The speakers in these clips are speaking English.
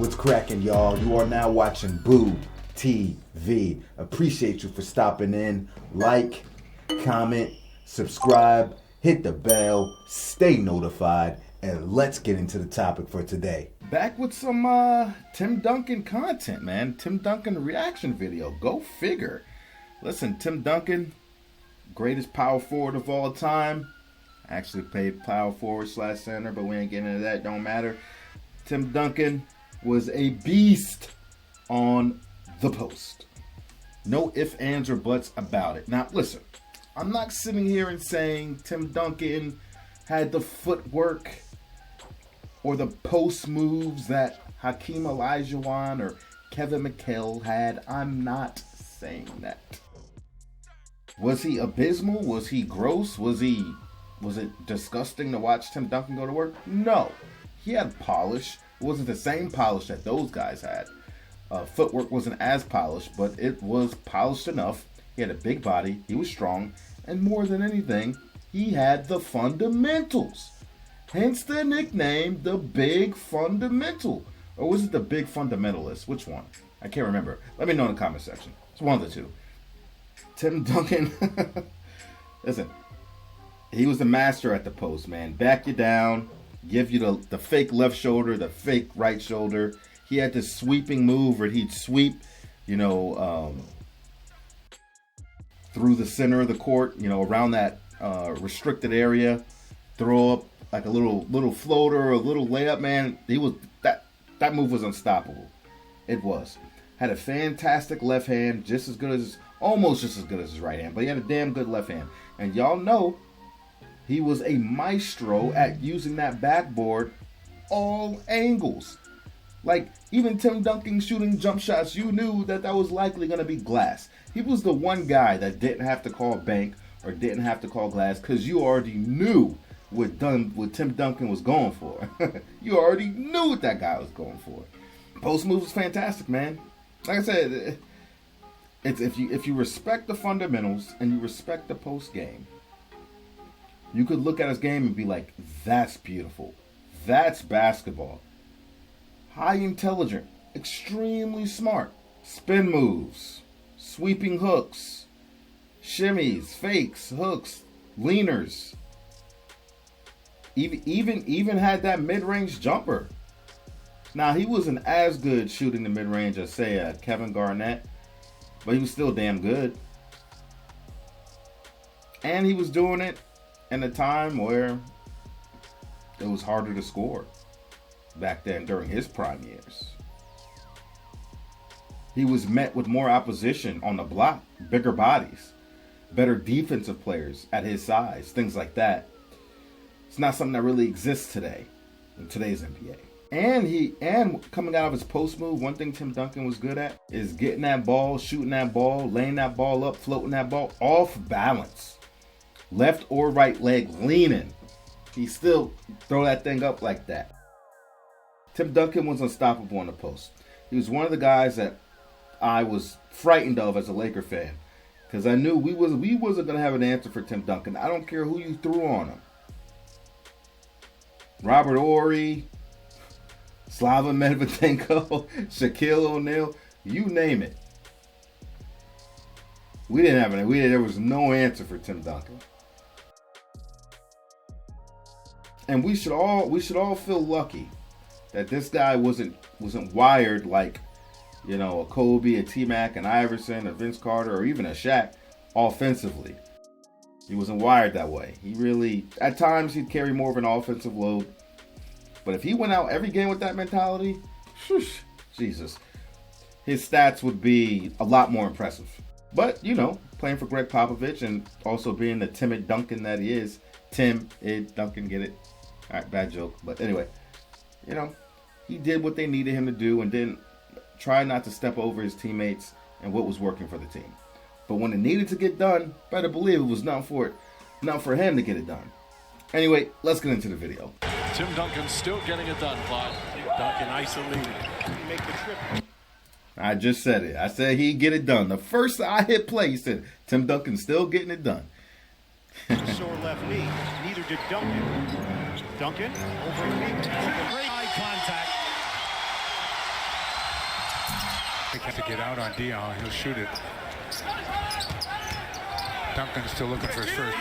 What's cracking, y'all? You are now watching Boo TV. Appreciate you for stopping in. Like, comment, subscribe, hit the bell, stay notified, and let's get into the topic for today. Back with some Tim Duncan content, man. Tim Duncan reaction video. Go figure. Listen, Tim Duncan, greatest power forward of all time. Actually played power forward / center, but we ain't getting into that. Don't matter. Tim Duncan was a beast on the post. No ifs, ands, or buts about it. Now, listen, I'm not sitting here and saying Tim Duncan had the footwork or the post moves that Hakeem Olajuwon or Kevin McHale had. I'm not saying that. Was he abysmal? Was he gross? Was it disgusting to watch Tim Duncan go to work? No. He had polish. It wasn't the same polish that those guys had. Footwork wasn't as polished, but it was polished enough. He had a big body. He was strong. And more than anything, he had the fundamentals. Hence the nickname, the Big Fundamental. Or was it the Big Fundamentalist? Which one? I can't remember. Let me know in the comment section. It's one of the two. Tim Duncan, listen, he was the master at the post, man. Back you down, give you the fake left shoulder, the fake right shoulder. He had this sweeping move where he'd sweep, through the center of the court, around that restricted area, throw up like a little floater or a little layup, man. He was that move was unstoppable. It was. Had a fantastic left hand, almost just as good as his right hand, but he had a damn good left hand. And y'all know he was a maestro at using that backboard all angles. Like, even Tim Duncan shooting jump shots, you knew that was likely going to be glass. He was the one guy that didn't have to call bank or didn't have to call glass because you already knew what Tim Duncan was going for. You already knew what that guy was going for. Post move was fantastic, man. Like I said, it's if you respect the fundamentals and you respect the post game, you could look at his game and be like, that's beautiful. That's basketball. High intelligent, extremely smart. Spin moves, sweeping hooks, shimmies, fakes, hooks, leaners. Even had that mid-range jumper. Now, he wasn't as good shooting the mid-range as, say, Kevin Garnett, but he was still damn good. And he was doing it in a time where it was harder to score back then during his prime years. He was met with more opposition on the block, bigger bodies, better defensive players at his size, things like that. It's not something that really exists today in today's NBA. And coming out of his post move, one thing Tim Duncan was good at is getting that ball, shooting that ball, laying that ball up, floating that ball off balance. Left or right leg leaning. He still throw that thing up like that. Tim Duncan was unstoppable on the post. He was one of the guys that I was frightened of as a Laker fan because I knew we wasn't going to have an answer for Tim Duncan. I don't care who you threw on him. Robert Horry, Slava Medvedenko, Shaquille O'Neal, you name it. We didn't have any. There was no answer for Tim Duncan. And we should all feel lucky that this guy wasn't wired like, a Kobe, a T-Mac, an Iverson, a Vince Carter, or even a Shaq offensively. He wasn't wired that way. He really, at times, he'd carry more of an offensive load. But if he went out every game with that mentality, Jesus, his stats would be a lot more impressive. But, playing for Greg Popovich and also being the timid Duncan that he is, Duncan, get it? All right, bad joke. But anyway, he did what they needed him to do and didn't try not to step over his teammates and what was working for the team. But when it needed to get done, better believe it was not for him to get it done. Anyway, let's get into the video. Tim Duncan still getting it done, Clyde. Duncan isolated. Make the trip. I just said it. I said he'd get it done. The first I hit play, he said, Tim Duncan still getting it done. Sore left knee. Neither did Duncan. Duncan over the knee. Great eye contact. He has to get out on Dion. He'll shoot it. Duncan's still looking for his first.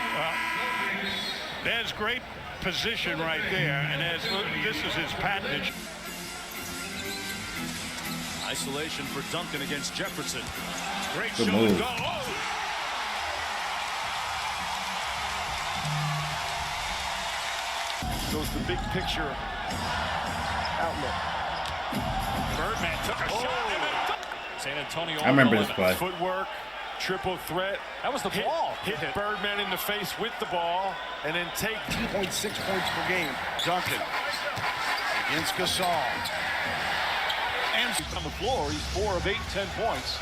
There's great position right there, and this is his patentage. Isolation for Duncan against Jefferson. Great Good show move. and go. Oh! Goes the big picture outlook. Birdman took a shot. San Antonio. I remember this play. Footwork, triple threat. That was the ball. Hit Birdman in the face with the ball, and then take 2.6 points per game. Duncan against Gasol. And on the floor, he's 4 of 8, 10 points.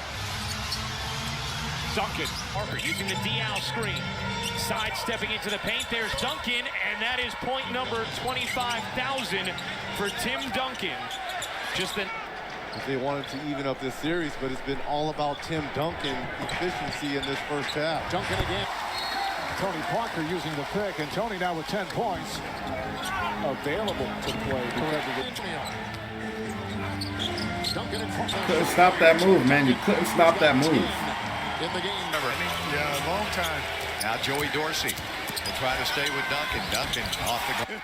Duncan. Parker using the Dial screen. Sidestepping into the paint. There's Duncan, and that is point number 25,000 for Tim Duncan. Just an. They wanted to even up this series, but it's been all about Tim Duncan efficiency in this first half. Duncan again. Tony Parker using the pick, and Tony now with 10 points. Available to play. Duncan in front. Couldn't stop that move, man. You couldn't stop that move. In the game. Yeah, a long time. Now Joey Dorsey will try to stay with Duncan. Duncan off the goal.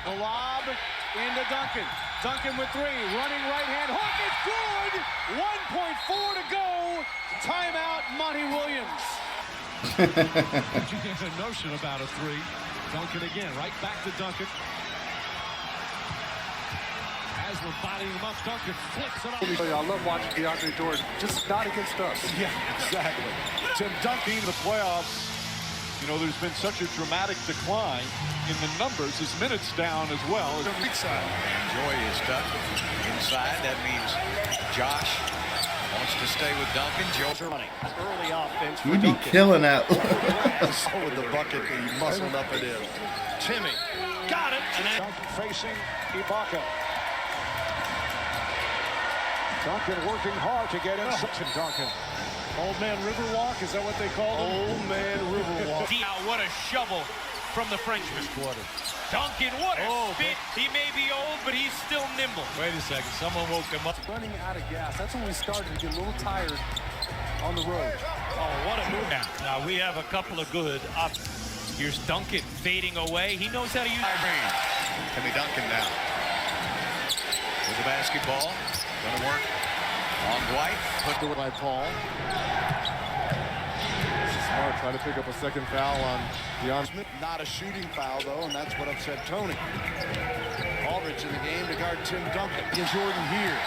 The lob into Duncan. Duncan with 3, running right hand. Hook, it's good! 1.4 to go. Timeout, Monty Williams. There's a notion about a 3. Duncan again, right back to Duncan. As we're bodying him up, Duncan flips it up. I love watching DeAndre Jordan, just not against us. Yeah, exactly. Tim Duncan in the playoffs. You know, there's been such a dramatic decline in the numbers. His minutes down as well. And Joy is stuck inside. That means Josh wants to stay with Duncan. Joe's Running. Early offense for You be Duncan. killing that. So with the bucket, he muscled up it in. Timmy got it. And then Facing Ibaka. Duncan working hard to get in. Duncan. Old Man Riverwalk, is that what they call him? Old Man Riverwalk. Dial, what a shovel from the Frenchman. Duncan, what a spit. He may be old, but he's still nimble. Wait a second, someone woke him up. Running out of gas. That's when we started to get a little tired on the road. Oh, what a move. Now we have a couple of good options. Here's Duncan fading away. He knows how to use Green. Timmy Duncan now. With the basketball. Going to work on Dwight. Put to it by Paul. Smart trying to pick up a second foul on Deion Smith. Not a shooting foul, though, and that's what upset Tony. Aldridge in the game to guard Tim Duncan. Is Jordan here.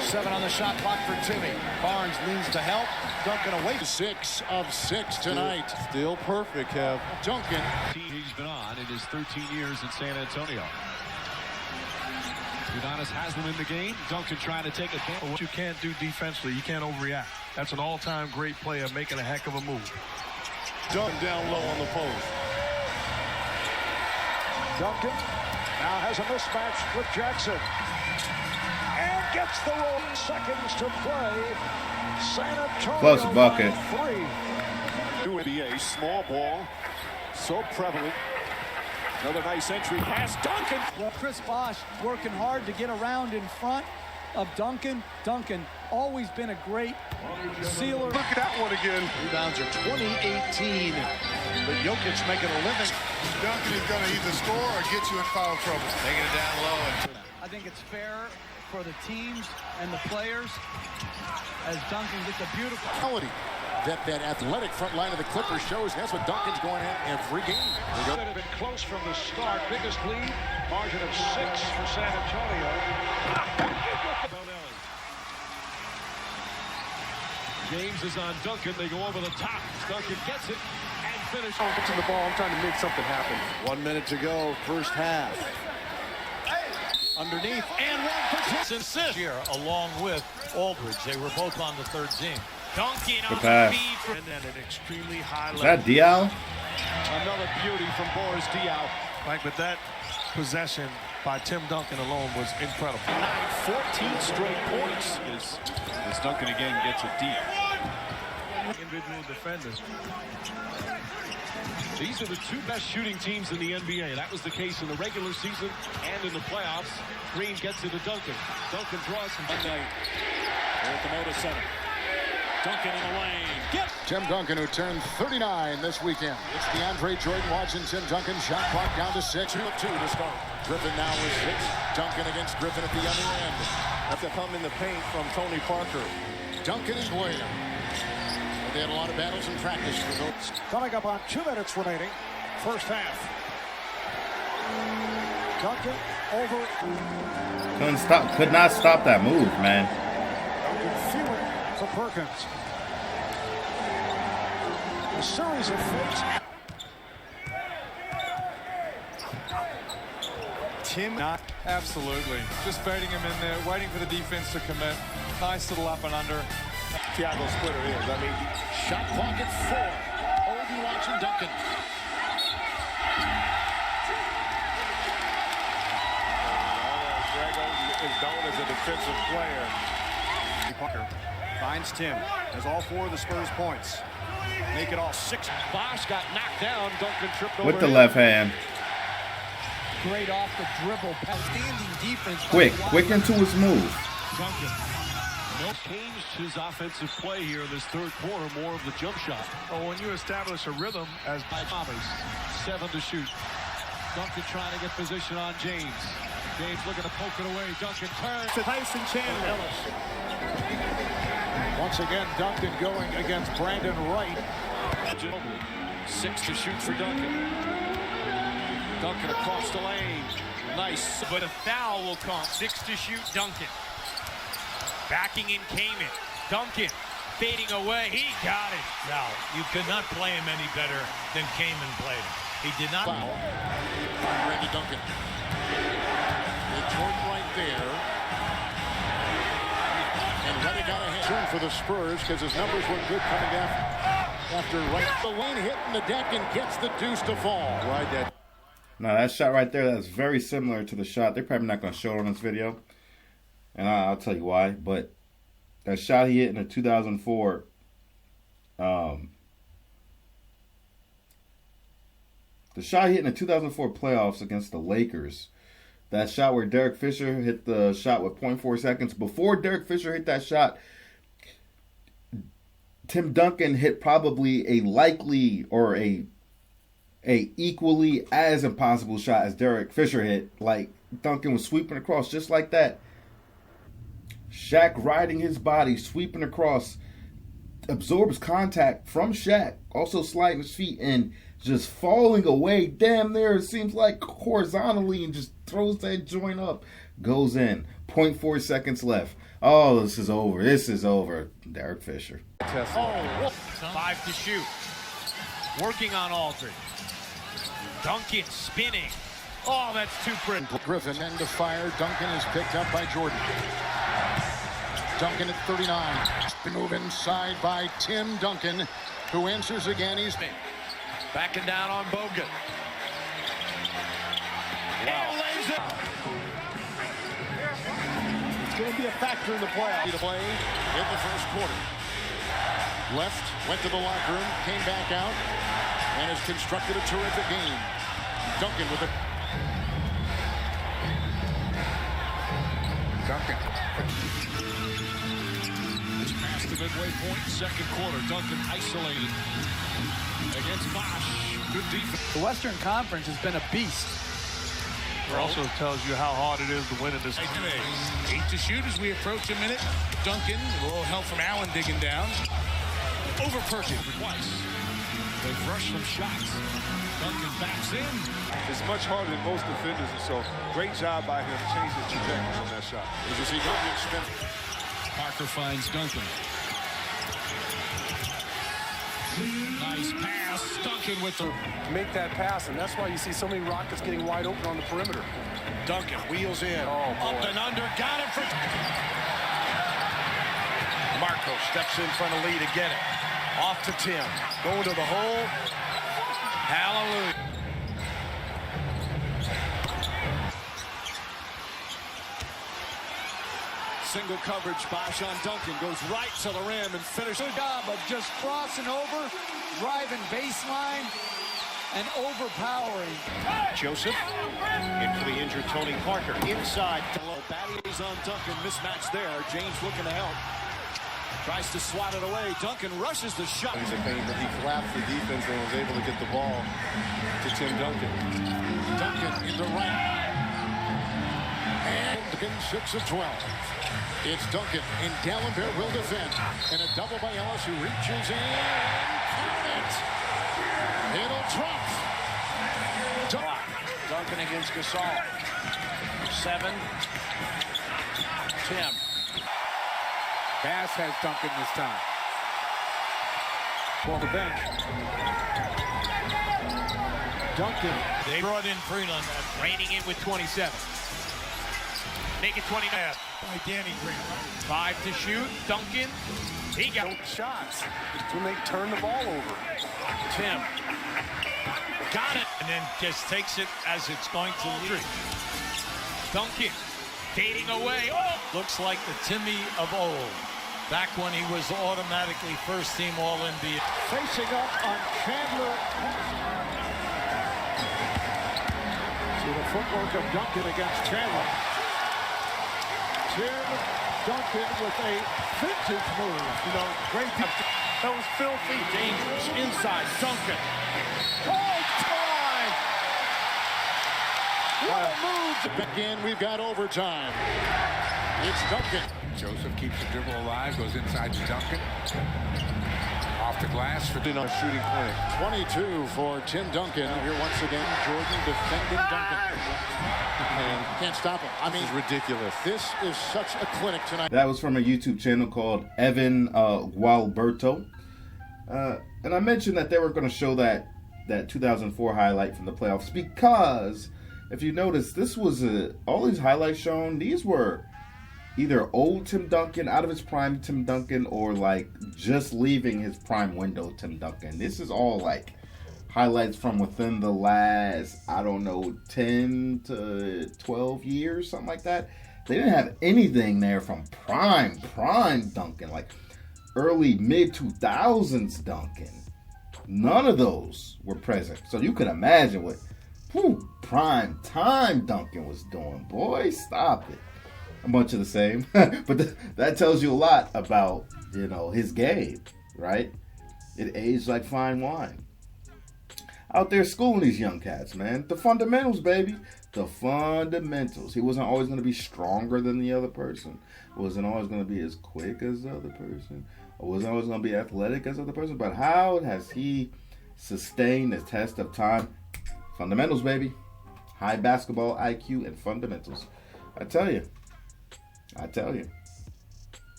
7 on the shot clock for Timmy. Barnes leans to help. Duncan away. 6 of 6 tonight. Still perfect, Kev. Duncan. He's been on in his 13 years in San Antonio. Udonis has them in the game. Duncan trying to take advantage. What you can't do defensively, you can't overreact. That's an all-time great player making a heck of a move. Duncan down low on the post. Duncan now has a mismatch with Jackson. And gets the roll. Seconds to play. San Antonio Close bucket. 3. NBA, small ball. So prevalent. Another nice entry pass. Duncan. Well, Chris Bosh working hard to get around in front of Duncan. Duncan always been a great sealer. Look at that one again. Rebounds are 2018. But Jokic making a living. Duncan is going to either score or get you in foul trouble. Taking it down low. And I think it's fair for the teams and the players as Duncan gets a beautiful Quality that athletic front line of the Clippers shows. That's what Duncan's going at every game. Could have been close from the start. Biggest lead, margin of 6 for San Antonio. James is on Duncan. They go over the top. Duncan gets it and finishes. Pitching the ball, I'm trying to make something happen. 1 minute to go, first half. Underneath, and one for assist here along with Aldridge. They were both on the third team. Duncan on pass. the feed for and then an extremely high Is level. that Dial? Another beauty from Boris Diaw. Like, but that possession by Tim Duncan alone was incredible. 14 straight points as Duncan again gets it deep. Individual defenders. These are the 2 best shooting teams in the NBA. That was the case in the regular season and in the playoffs. Green gets it to Duncan. Duncan draws from tonight. Here at the Moda Center. Duncan in the lane. Tim Duncan, who turned 39 this weekend. It's DeAndre Jordan watching Tim Duncan. Shot clock down to 6. 2 to start. Griffin now with 6. Duncan against Griffin at the other end. That's to come in the paint from Tony Parker. Duncan is William. They had a lot of battles in practice for those. Coming up on 2 minutes remaining. First half. Duncan over. Could not stop that move, man. Duncan feeling for Perkins. A series of fakes. Tim, absolutely. Just baiting him in there, waiting for the defense to commit. Nice little up and under. Thiago Splitter is. I mean, shot clock at 4. Obi watching Duncan. Grego is known as a defensive player. Parker finds Tim. Has all 4 of the Spurs points. Make it all 6. Bosch got knocked down. Duncan tripped over With the left hand. Great off the dribble. Outstanding defense. Quick into his move. Duncan. Changed his offensive play here in this third quarter, more of the jump shot. Oh, when you establish a rhythm as by Thomas, 7 to shoot. Duncan trying to get position on James. James looking to poke it away. Duncan turns to Tyson Chandler. Once again, Duncan going against Brandon Wright. 6 to shoot for Duncan. Duncan across the lane. Nice. But a foul will come. 6 to shoot, Duncan. Backing in Kaman. Duncan fading away. He got it. Now, you could not play him any better than Kaman played him. He did not. Foul. Randy Duncan. With Jordan right there. And Reddy got ahead. Turn for the Spurs because his numbers were good coming after right. The lane hitting the deck and gets the deuce to fall. Right there. Now that shot right there, that's very similar to the shot. They're probably not going to show it on this video. And I'll tell you why. But that shot he hit in the 2004 the shot he hit in the 2004 playoffs against the Lakers. That shot where Derek Fisher hit the shot with 0.4 seconds. Before Derek Fisher hit that shot, Tim Duncan hit probably a likely or a equally as impossible shot as Derek Fisher hit. Like, Duncan was sweeping across just like that. Shaq riding his body, sweeping across, absorbs contact from Shaq, also sliding his feet and just falling away damn near, it seems like horizontally, and just throws that joint up. Goes in. 0.4 seconds left. Oh, this is over. This is over. Derek Fisher. 5 to shoot. Working on Aldridge. Duncan spinning. Oh, that's too pretty. Griffin end to fire. Duncan is picked up by Jordan. Duncan at 39. Move inside by Tim Duncan, who answers again. He's backing down on Bogut. wow. It's going to be a factor in the playoffs. To play in the first quarter. Left, went to the locker room, came back out, and has constructed a terrific game. Duncan with it. Duncan. It's past the midway point, second quarter. Duncan isolated against Bosch. Good defense. The Western Conference has been a beast. It also tells you how hard it is to win in this. 8 to shoot as we approach a minute. Duncan, a little help from Allen digging down. Over Perkins twice. They've rushed some shots. Duncan backs in. It's much harder than most defenders, and so great job by him changing the trajectory on that shot. As you see Duncan spin. Parker finds Duncan. Nice pass. Duncan with the Make that pass, and that's why you see so many Rockets getting wide open on the perimeter. Duncan wheels in. Up and under. Got it for... Marco steps in front of Lee to get it. Off to Tim. Going to the hole. Hallelujah. Single coverage, Bosch on Duncan. Goes right to the rim and finishes. Good job of just crossing over, driving baseline, and overpowering. Joseph in for the injured Tony Parker. Inside. Batty's on Duncan. Mismatch there. James looking to help. Tries to swat it away. Duncan rushes the shot. He's a pain, but he collapsed the defense and was able to get the ball to Tim Duncan. Duncan in the right. And Duncan 6 of 12. It's Duncan, and Gallenberg will defend. And a double by Ellis, who reaches in and count it. It'll drop. Duncan against Gasol. 7. Tim. Bass has Duncan this time. For the bench. Duncan. They brought in Freeland, reining in with 27. Make it 29 by Danny Green. 5 to shoot. Duncan. He got shots. When they turn the ball over. Tim. Got it. And then just takes it as it's going to leave. Duncan. Fading away. Oh! Looks like the Timmy of old. Back when he was automatically first team All-NBA. Facing up on Chandler. See the footwork of Duncan against Chandler. Tim Duncan with a vintage move. You know, great. That was filthy. Dangerous. Inside. Duncan. Oh, time! What a move! Again, we've got overtime. It's Duncan. Joseph keeps the dribble alive, goes inside to Duncan. Off the glass for On shooting clinic. 22 for Tim Duncan. Here once again, Jordan defending Duncan. And can't stop him. I mean, This is ridiculous. this is such a clinic tonight. That was from a YouTube channel called Evan Gualberto. And I mentioned that they were going to show that 2004 highlight from the playoffs because if you notice, this was all these highlights shown. These were either old Tim Duncan, out of his prime Tim Duncan, or like just leaving his prime window Tim Duncan. This is all like highlights from within the last, I don't know, 10 to 12 years, something like that. They didn't have anything there from prime Duncan, like early mid-2000s Duncan. None of those were present. So you can imagine what prime time Duncan was doing. Boy, stop it. A bunch of the same. But that tells you a lot about, his game, right? It aged like fine wine. Out there schooling these young cats, man. The fundamentals, baby. The fundamentals. He wasn't always going to be stronger than the other person. Wasn't always going to be as quick as the other person. Or wasn't always going to be athletic as the other person. But how has he sustained the test of time? Fundamentals, baby. High basketball IQ and fundamentals. I tell you.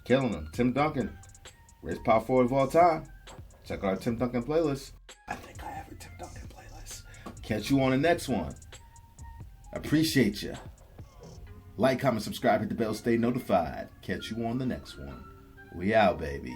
Killing him. Tim Duncan. Greatest power forward of all time. Check out our Tim Duncan playlist. I think I have a Tim Duncan playlist. Catch you on the next one. Appreciate you. Like, comment, subscribe, hit the bell, stay notified. Catch you on the next one. We out, baby.